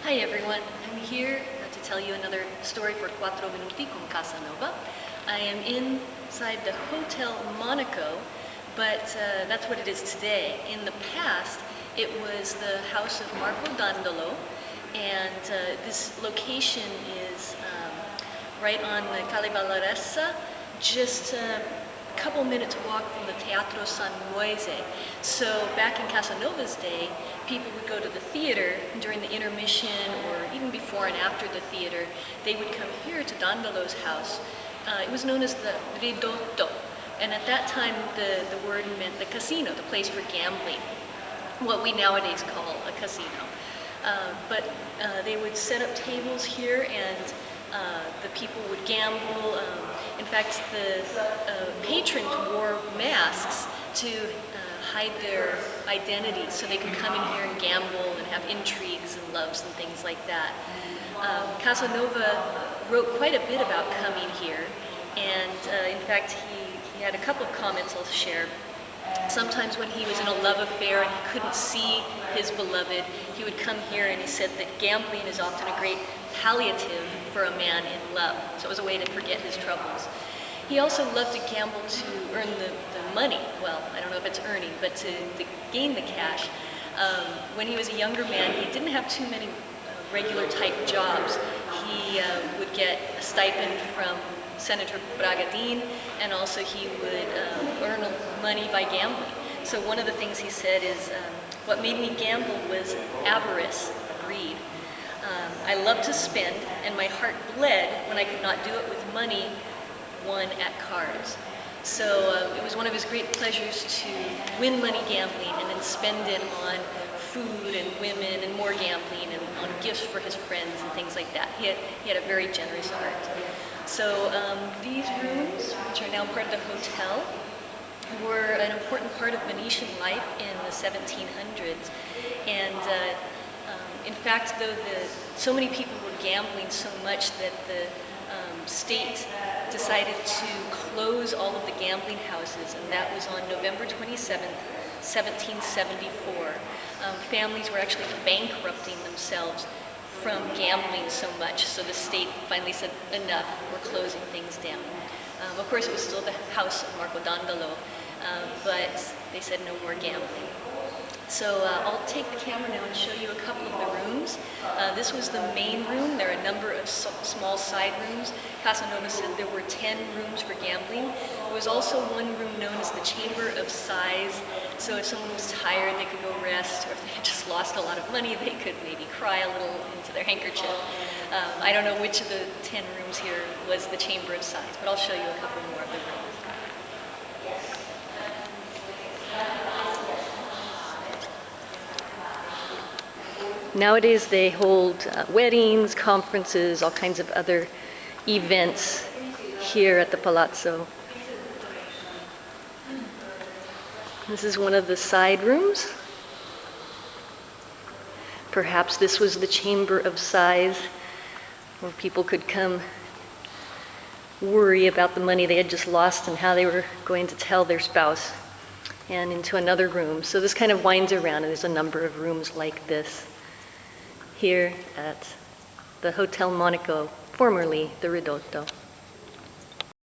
Hi everyone, I'm here to tell you another story for Quattro Minuti con Casanova. I am inside the Hotel Monaco, but that's what it is today. In the past, it was the house of Marco Dandolo, and this location is right on the Calle Vallaressa, just a couple minutes walk from the Teatro San Moise. So back in Casanova's day, people would go to the theater during the intermission or even before and after the theater. They would come here to Dandolo's house. It was known as the Ridotto, and at that time the word meant the casino, the place for gambling, what we nowadays call a casino. But they would set up tables here, and the people would gamble. In fact, the patrons wore masks to hide their identities, so they could come in here and gamble and have intrigues and loves and things like that. Casanova wrote quite a bit about coming here, and in fact, he had a couple of comments I'll share. Sometimes when he was in a love affair and he couldn't see his beloved, he would come here, and he said that gambling is often a great palliative for a man in love. So it was a way to forget his troubles. He also loved to gamble to earn the money. Well, I don't know if it's earning, but to gain the cash. When he was a younger man, he didn't have too many regular type jobs. He would get a stipend from Senator Bragadin, and also he would earn money by gambling. So one of the things he said is, what made me gamble was avarice, greed. I loved to spend, and my heart bled when I could not do it with money won at cards. So it was one of his great pleasures to win money gambling and then spend it on food and women and more gambling and on gifts for his friends and things like that. He had a very generous heart. So these rooms, which are now part of the hotel, were an important part of Venetian life in the 1700s. And in fact, though so many people were gambling so much that the state decided to close all of the gambling houses, and that was on November 27th, 1774. Families were actually bankrupting themselves from gambling so much, so the state finally said, enough, we're closing things down. Of course, it was still the house of Marco Dandolo, but they said no more gambling. So I'll take the camera now and show you a couple of the rooms. This was the main room. There are a number of small side rooms. Casanova said there were 10 rooms for gambling. There was also one room known as the Chamber of Sighs. So if someone was tired, they could go rest, or if they had just lost a lot of money, they could maybe cry a little into their handkerchief. I don't know which of the 10 rooms here was the Chamber of Sighs, but I'll show you a couple more of the rooms. Nowadays they hold weddings, conferences, all kinds of other events here at the Palazzo. This is one of the side rooms. Perhaps this was the Chamber of Sighs, where people could come worry about the money they had just lost and how they were going to tell their spouse, and into another room. So this kind of winds around, and there's a number of rooms like this here at the Hotel Monaco, formerly the Ridotto.